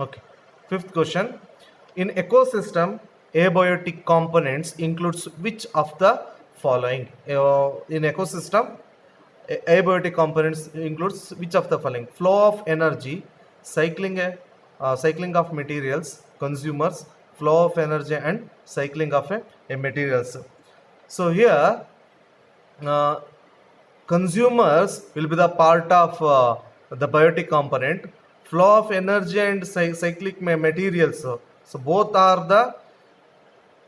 Okay. Fifth question. In ecosystem, abiotic components includes which of the following? In ecosystem, abiotic components includes which of the following? Flow of energy, cycling, cycling of materials, consumers, flow of energy, and cycling of a materials. So here, uh, consumers will be the part of the biotic component. Flow of energy and cyclic materials, so both are the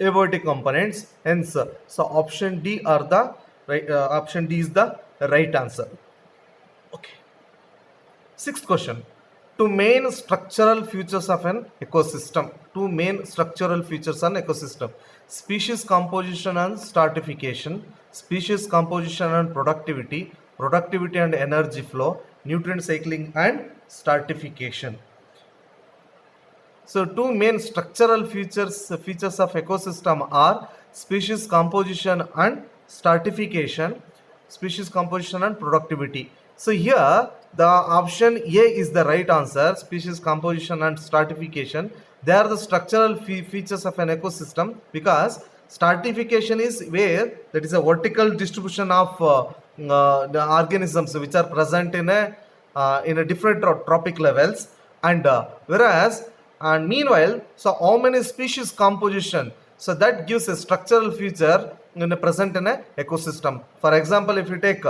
abiotic components. Hence, so option D are the right. Option D is the right answer. Okay. Sixth question. Two main structural features of an ecosystem. Two main structural features on ecosystem. Species composition and stratification. Species composition and productivity. Productivity and energy flow. Nutrient cycling and stratification. So two main structural features of ecosystem are species composition and stratification, species composition and productivity. So here the option A is the right answer, species composition and stratification. They are the structural features of an ecosystem, because stratification is where that is a vertical distribution of the organisms which are present in a different tropic levels, and whereas and meanwhile, so how many species composition, so that gives a structural feature in a present in a ecosystem. For example, if you take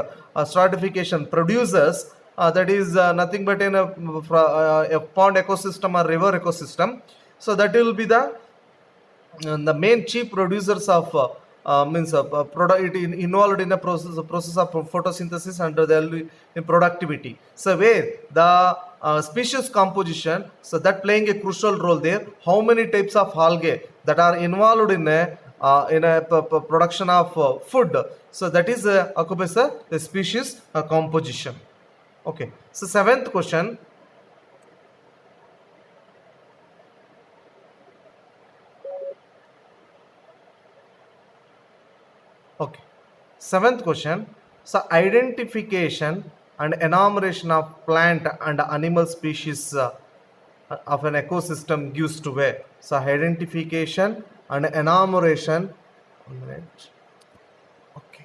stratification producers, that is nothing but in a pond ecosystem or river ecosystem, so that will be the main chief producers of means product involved in a process of photosynthesis, and they in productivity. So where the species composition, so that playing a crucial role there. How many types of algae that are involved in a production of food, so that is occupies the species composition. Okay. So seventh question. Okay. Seventh question. So identification and enumeration of plant and animal species of an ecosystem gives to where? So identification and enumeration. 1 minute. Okay.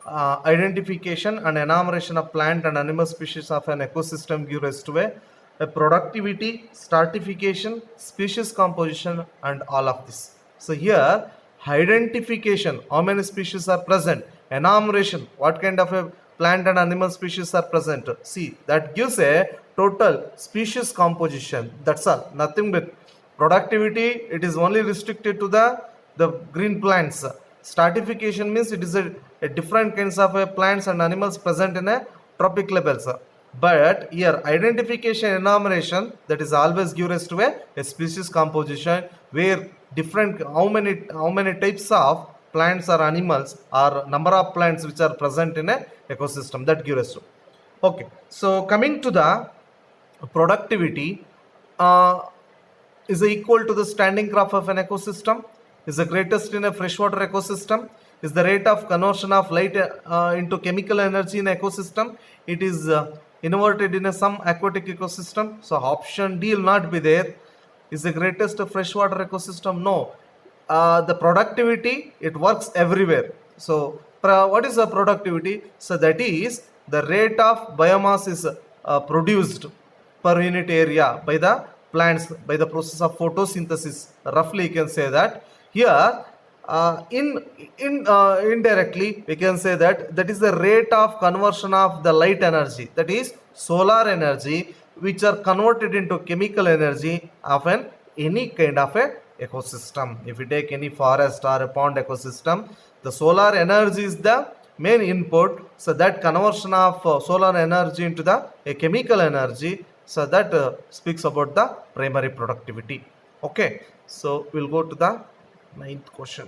Identification and enumeration of plant and animal species of an ecosystem give rise to a productivity, stratification, species composition, and all of this. So here, identification, how many species are present, enumeration, what kind of a plant and animal species are present. See, that gives a total species composition. That's all. Nothing but productivity, it is only restricted to the green plants. Stratification means it is a different kinds of plants and animals present in a tropic levels. But here identification enumeration, that is always give rise to a species composition, where different how many types of plants or animals or number of plants which are present in a ecosystem, that give rise to. Okay, so coming to the productivity, uh, is equal to the standing graph of an ecosystem, is the greatest in a freshwater ecosystem, is the rate of conversion of light into chemical energy in ecosystem, it is inverted in some aquatic ecosystem. So option D will not be there. Is the greatest freshwater ecosystem? No. The productivity, it works everywhere. So what is the productivity? So that is the rate of biomass is produced per unit area by the plants by the process of photosynthesis. Roughly you can say that. Here indirectly we can say that that is the rate of conversion of the light energy, that is solar energy, which are converted into chemical energy of any kind of a ecosystem. If you take any forest or a pond ecosystem, the solar energy is the main input. So that conversion of solar energy into the a chemical energy, so that speaks about the primary productivity. Okay, so we'll go to the ninth question.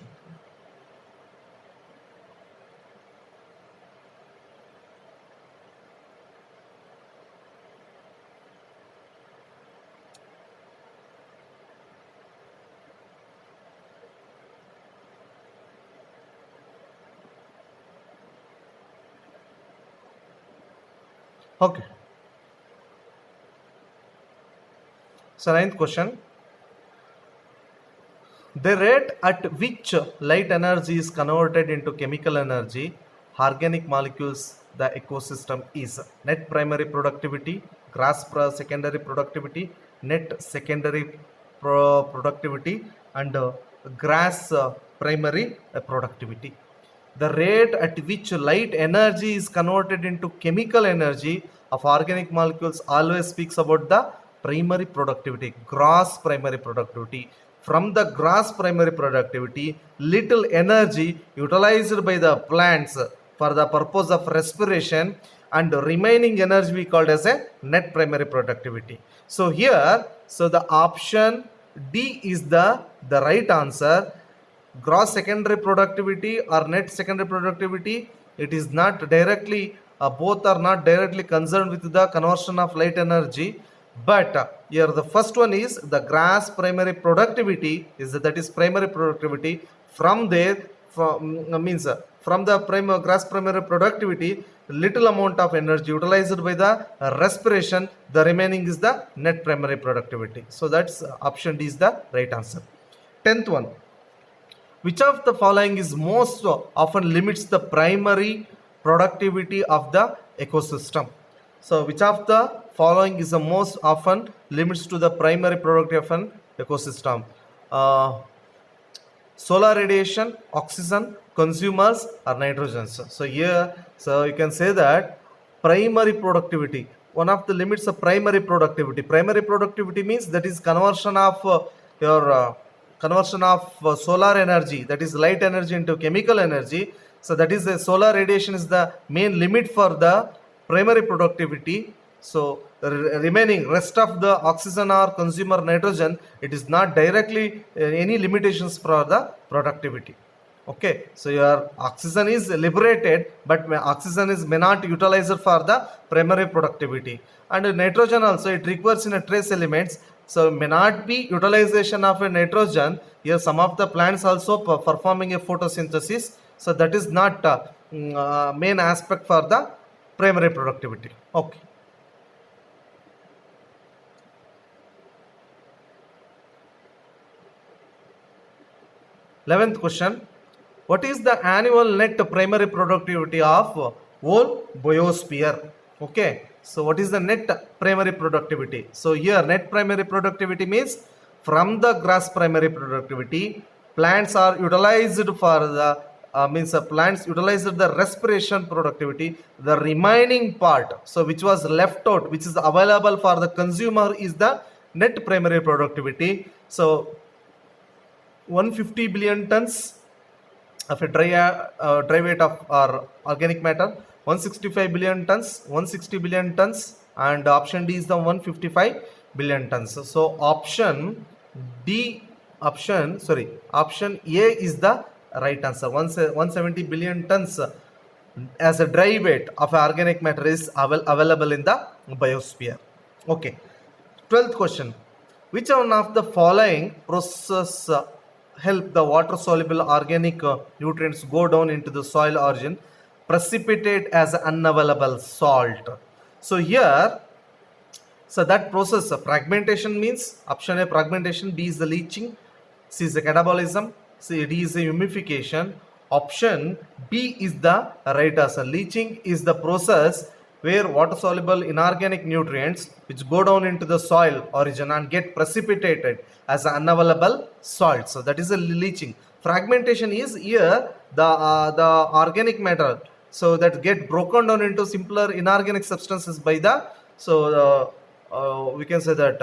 Okay. So ninth question, the rate at which light energy is converted into chemical energy, organic molecules, the ecosystem is net primary productivity, gross secondary productivity, net secondary productivity, and gross primary productivity. The rate at which light energy is converted into chemical energy of organic molecules always speaks about the primary productivity, gross primary productivity. From the gross primary productivity, little energy utilized by the plants for the purpose of respiration, and remaining energy we called as a net primary productivity. So here, so the option D is the right answer. Gross secondary productivity or net secondary productivity, it is not directly, both are not directly concerned with the conversion of light energy, but here the first one is the gross primary productivity, is that is primary productivity. From there, means from the gross primary productivity, little amount of energy utilized by the respiration, the remaining is the net primary productivity. So that's option D is the right answer. 10th one, which of the following is most often limits the primary productivity of the ecosystem? So which of the following is the most often limits to the primary productivity of an ecosystem? Solar radiation, oxygen, consumers, or nitrogens. So here, so you can say that primary productivity, one of the limits of primary productivity. Primary productivity means that is conversion of your conversion of solar energy, that is light energy, into chemical energy. So that is the solar radiation is the main limit for the primary productivity. So remaining rest of the oxygen or consumer nitrogen, it is not directly any limitations for the productivity. Okay, so your oxygen is liberated, but oxygen is may not utilized for the primary productivity, and nitrogen also it requires in a trace elements, so may not be utilization of a nitrogen. Here some of the plants also performing a photosynthesis, so that is not main aspect for the primary productivity. Okay. 11th question, what is the annual net primary productivity of whole biosphere? Okay, so what is the net primary productivity? So here net primary productivity means from the gross primary productivity, plants are utilized for the means plants utilized the respiration productivity, the remaining part, so which was left out, which is available for the consumer, is the net primary productivity. So 150 billion tons of a dry weight of our organic matter, 165 billion tons, 160 billion tons, and option D is the 155 billion tons. So option A is the right answer. 170 billion tons as a dry weight of organic matter is available in the biosphere. Okay. 12th question, which one of the following process help the water soluble organic nutrients go down into the soil origin, precipitate as unavailable salt? So here, so that process fragmentation means option A fragmentation, B is the leaching, C is the catabolism, C D is the humidification. Option B is the right answer. Leaching is the process where water soluble inorganic nutrients which go down into the soil origin and get precipitated as unavailable salt. So that is a leaching. Fragmentation is here the organic matter, so that get broken down into simpler inorganic substances by the, so we can say that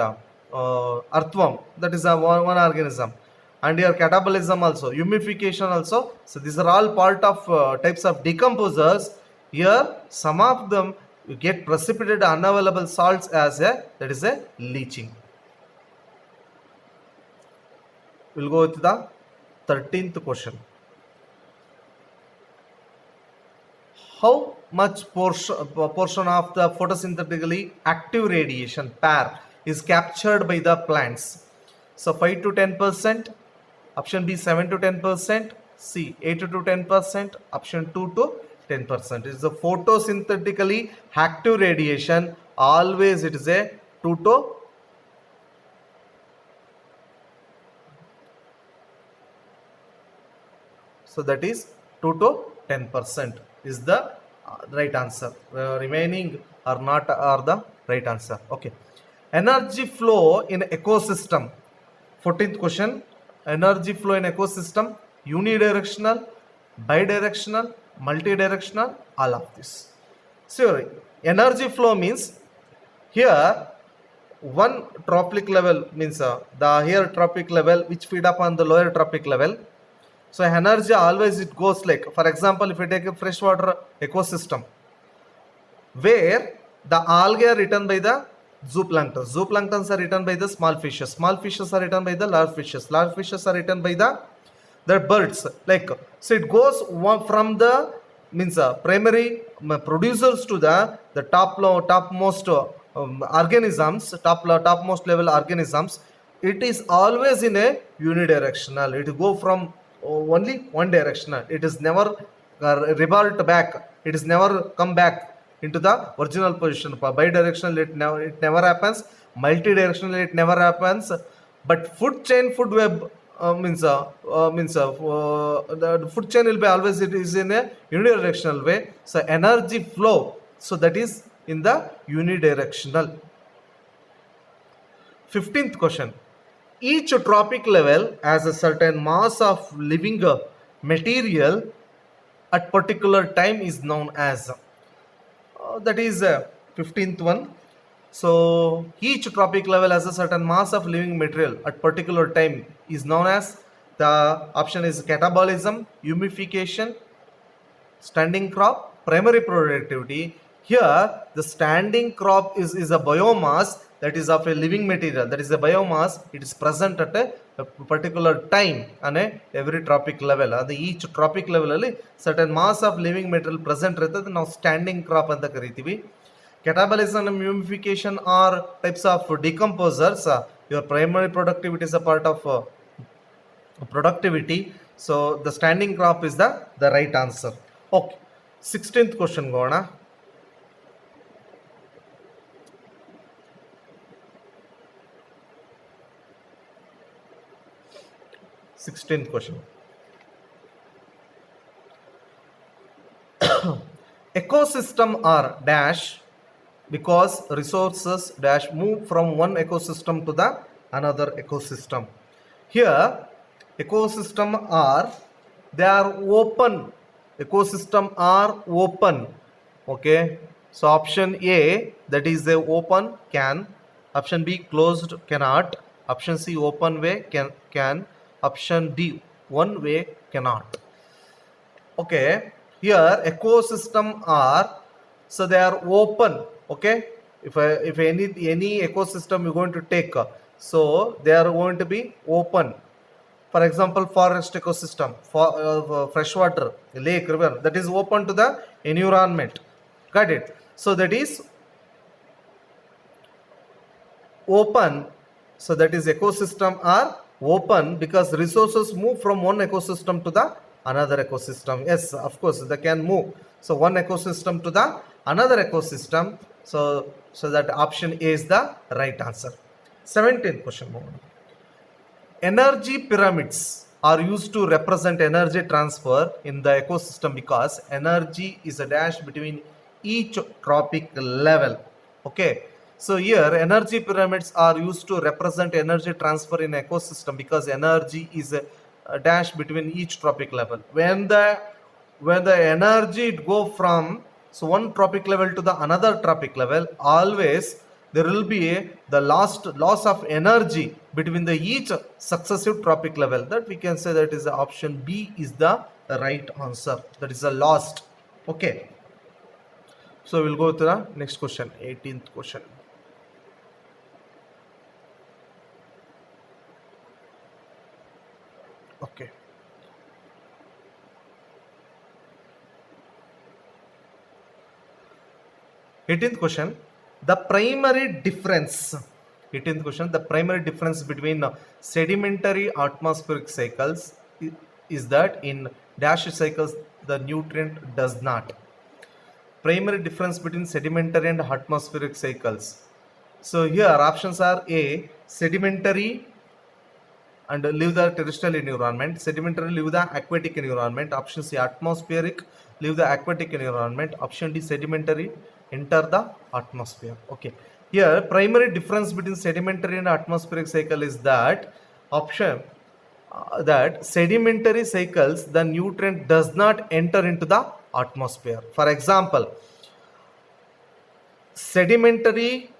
earthworm, that is one organism, and your catabolism also, humidification also. So these are all part of types of decomposers. Here some of them you get precipitated unavailable salts as a, that is a leaching. We'll go with the 13th question. How much portion of the photosynthetically active radiation PAR is captured by the plants? So 5 to 10%, option B 7 to 10%, C 8 to 10%, option 2 to 10%. It is the photosynthetically active radiation, always it is a 2 to So that is 2 to 10% is the right answer. Remaining are not are the right answer. Okay. Energy flow in ecosystem. 14th question. Energy flow in ecosystem, unidirectional, bidirectional, multidirectional, all of this. So energy flow means here one tropic level means the higher tropic level which feed up on the lower tropic level. So energy always it goes like, for example, if you take a freshwater ecosystem where the algae are eaten by the zooplanktons. Zooplanktons are eaten by the small fishes. Small fishes are eaten by the large fishes. Large fishes are eaten by the birds. Like, so it goes from the means primary producers to the topmost organisms, topmost level organisms. It is always in a unidirectional. It go from only one directional. It is never revert back. It is never come back into the original position. Bidirectional it never happens. Multi-directional it never happens. But food web the food chain will be always it is in a unidirectional way. So energy flow, so that is in the unidirectional. 15th question. Each tropic level has a certain mass of living material at particular time is known as that is 15th one. So each tropic level has a certain mass of living material at particular time is known as, the option is catabolism, humification, standing crop, primary productivity. Here the standing crop is a biomass that is of a living material, that is a biomass. It is present at a particular time on every tropic level. Each tropic level alli certain mass of living material present iruttade, now standing crop anta karitivi. Catabolism and humification are types of decomposers. Your primary productivity is a part of productivity. So the standing crop is the right answer. Okay. 16th question gona. Sixteenth question. Ecosystem are dash because resources dash move from one ecosystem to the another ecosystem. Here ecosystem are, they are open. Ecosystem are open. Okay, so option A, that is the open, can. Option B, closed, cannot. Option C, open way, can. Option D, one way, cannot. Okay, here ecosystem are, so they are open. Okay, if any ecosystem you're going to take, so they are going to be open. For example, forest ecosystem, for freshwater, lake, river, that is open to the environment. Got it? So that is open. So that is ecosystem are open because resources move from one ecosystem to the another ecosystem. Yes, of course they can move. So one ecosystem to the another ecosystem. So that option A is the right answer. 17th question. Energy pyramids are used to represent energy transfer in the ecosystem because energy is a dash between each tropic level. Okay, so here energy pyramids are used to represent energy transfer in ecosystem because energy is a dash between each tropic level. When the energy go from one tropic level to the another tropic level, always there will be the loss of energy between the each successive tropic level. That we can say that is the option B is the right answer. That is the lost. Okay, so we'll go to the next question. 18th question. Okay, eighteenth question. The primary difference. 18th question. The primary difference between sedimentary atmospheric cycles is that in dash cycles the nutrient does not. Primary difference between sedimentary and atmospheric cycles. So here options are A, sedimentary and leave the terrestrial environment. Sedimentary leave the aquatic environment. Option C atmospheric leave the aquatic environment. Option D sedimentary enter the atmosphere. Okay, here primary difference between sedimentary and atmospheric cycle is that option that sedimentary cycles the nutrient does not enter into the atmosphere. For example, sedimentary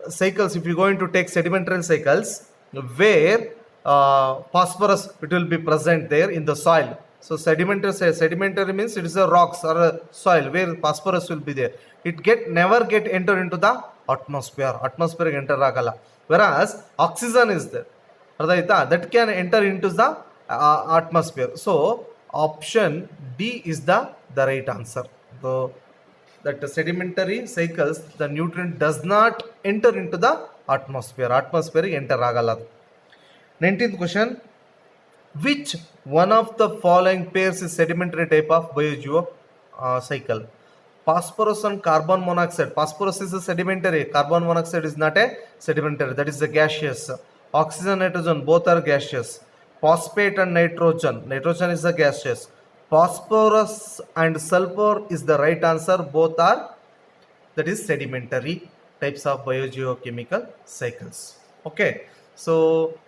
cycles, if you're going to take sedimentary cycles where phosphorus it will be present there in the soil. So sedimentary means it is a rocks or a soil where phosphorus will be there. It never get enter into the atmosphere enter agala, whereas oxygen is there that can enter into the atmosphere. So option D is the right answer. So that the sedimentary cycles the nutrient does not enter into the atmosphere enter agala. 19th question, which one of the following pairs is sedimentary type of biogeo cycle? Phosphorus and carbon monoxide. Phosphorus is a sedimentary, carbon monoxide is not a sedimentary, that is a gaseous. Oxygen, nitrogen both are gaseous. Phosphate and nitrogen is a gaseous. Phosphorus and sulfur is the right answer, both are, that is sedimentary types of biogeochemical cycles. Okay, so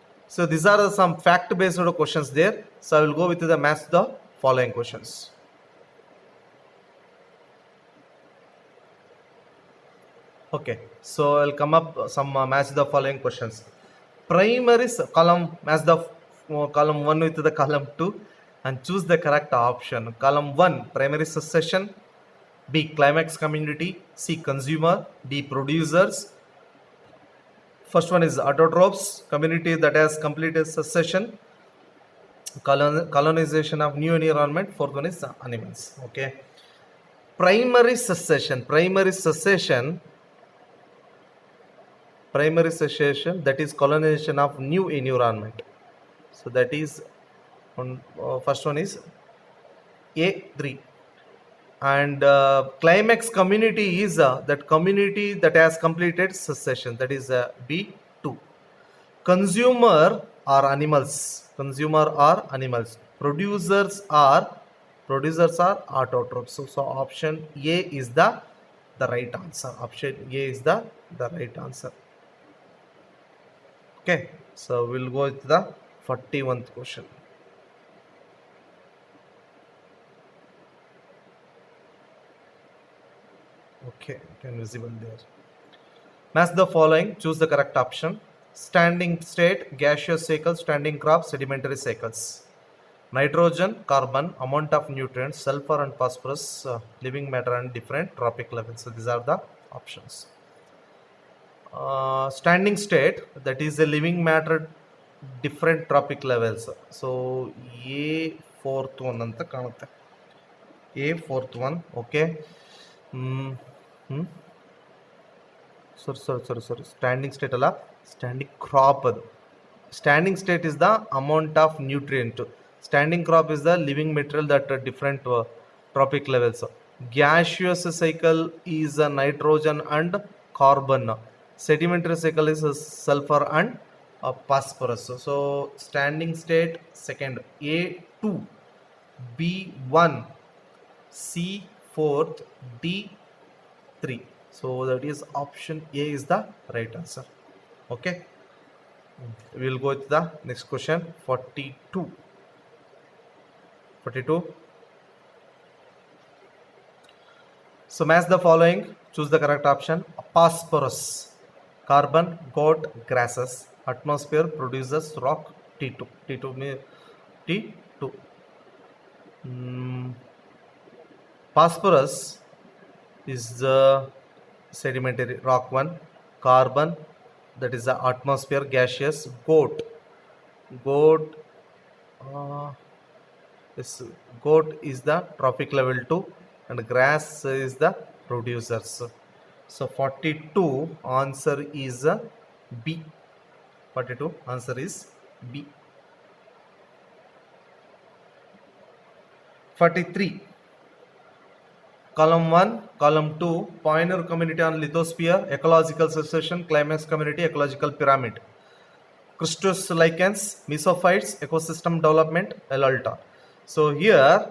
these are some fact based questions there. So I will go with the match the following questions. Okay, so I'll come up some match the following questions. Primary column, match the column 1 with the column 2 and choose the correct option. Column 1 primary succession, B climax community, C consumer, D producers. First one is autotrophs, community that has completed succession, colonization of new environment. Fourth one is animals. Okay, primary succession, that is colonization of new environment. So that is first one is A3, and climax community is that community that has completed succession, that is B2. Consumer are animals, producers are autotrophs. So option A is the right answer. Okay, so we'll go with the 41st question. Okay, can visible there. Match the following, choose the correct option. Standing state, gaseous cycle, standing crop, sedimentary cycles. Nitrogen, carbon, amount of nutrients, sulfur and phosphorus, living matter and different trophic levels. So these are the options. Standing state, that is a living matter, different trophic levels. So A fourth one anta kanutte. A fourth one. Okay. Sorry. Standing state alla standing crop. Standing state is the amount of nutrient. Standing crop is the living material that are different trophic levels. Gaseous cycle is nitrogen and carbon. Sedimentary cycle is sulfur and phosphorus. So standing state second, A2, B1, C fourth, D 3. So that is option A is the right answer. Okay, we will go with the next question. 42. So match the following, choose the correct option. Phosphorus, carbon, goat, grasses, atmosphere, producers, rock, T2. Phosphorus is the sedimentary, rock one. Carbon, that is the atmosphere, gaseous. Goat is the trophic level 2, and grass is the producers. So 42 answer is B. 42 answer is B. 43. Column 1, column 2, pioneer community on lithosphere, ecological succession, climax community, ecological pyramid. Crustose lichens, mesophytes, ecosystem development, LLTA. So here,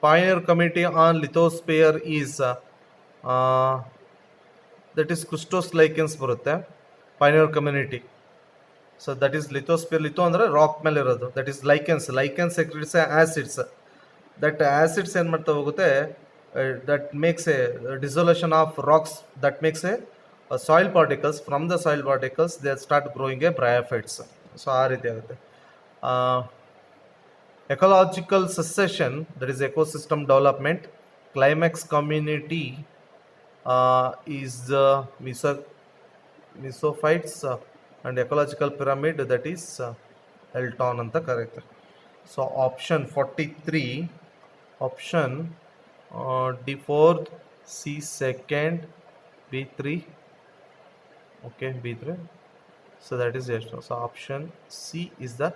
Pioneer Committee on Lithosphere is that is Crustose lichens ಬರುತ್ತೆ Pioneer Community. So that is lithosphere. Litho ಅಂದ್ರೆ rock ಮೇಲೆ ಇರೋದು. That is lichens. Lichens secretes acids. That acids ಏನು ಮಾಡ್ತಾ ಹೋಗುತ್ತೆ, that makes a dissolution of rocks, that makes a soil particles. From the soil particles they start growing a bryophytes. So ಆ ರೀತಿ ಆಗುತ್ತೆ. Ecological succession, that is ecosystem development. Climax community is mesophytes and ecological pyramid, that is Elton anta correct. So option 43, option D fourth, C second, B3, okay, B3. So that is yes. So option C is the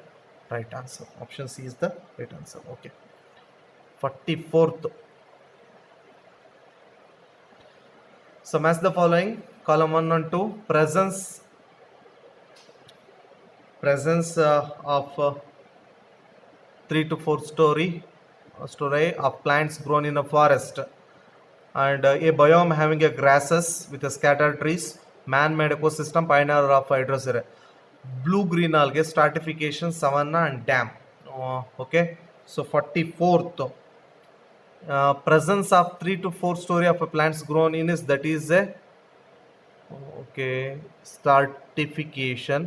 right answer. Option C is the right answer. Okay. 44th. So match the following. Column 1 and 2. Presence of 3 to 4 story of plants grown in a forest, and a biome having a grasses with a scattered trees, man-made ecosystem, pioneer of hydrosphere. Blue green algae, stratification, savanna and dam. Okay, so 44th, presence of 3 to 4 story of a plants grown in is, that is a okay, stratification,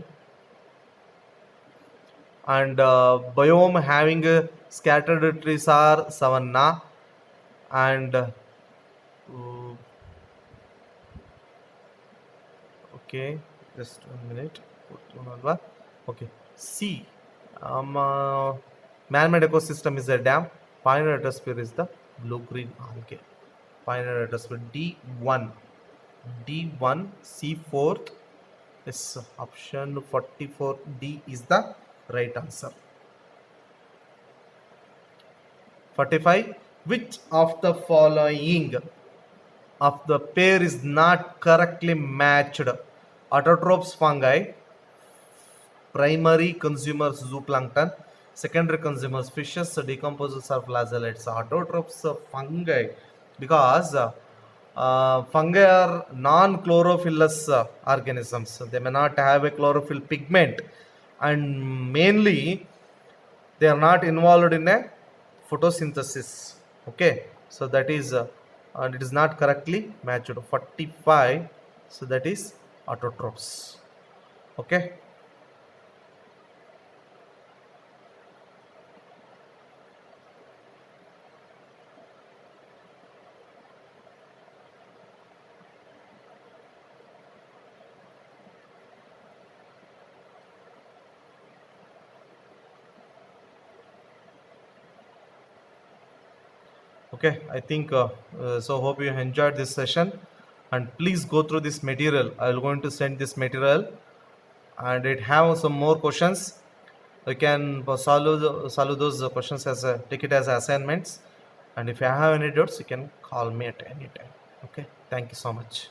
and biome having scattered trees are savanna, and okay, just 1 minute. Okay, C, man-made ecosystem is a dam. Pioneer hydrosphere is the blue-green algae. Pioneer hydrosphere. D1, C fourth. Yes, option 44 D is the right answer. 45. Which of the following of the pair is not correctly matched? Autotrophs fungi, primary consumers zooplankton, secondary consumers fishes, decomposers are flagellates. Autotrophs fungi, because fungi are non-chlorophyllous organisms. They may not have a chlorophyll pigment, and mainly they are not involved in a photosynthesis. Okay, so that is and it is not correctly matched. 45, so that is autotrophs. Okay. Okay, I think so hope you enjoyed this session, and please go through this material. I will going to send this material, and it have some more questions. You can solve those questions as take it as assignments, and if you have any doubts you can call me at any time. Okay, thank you so much.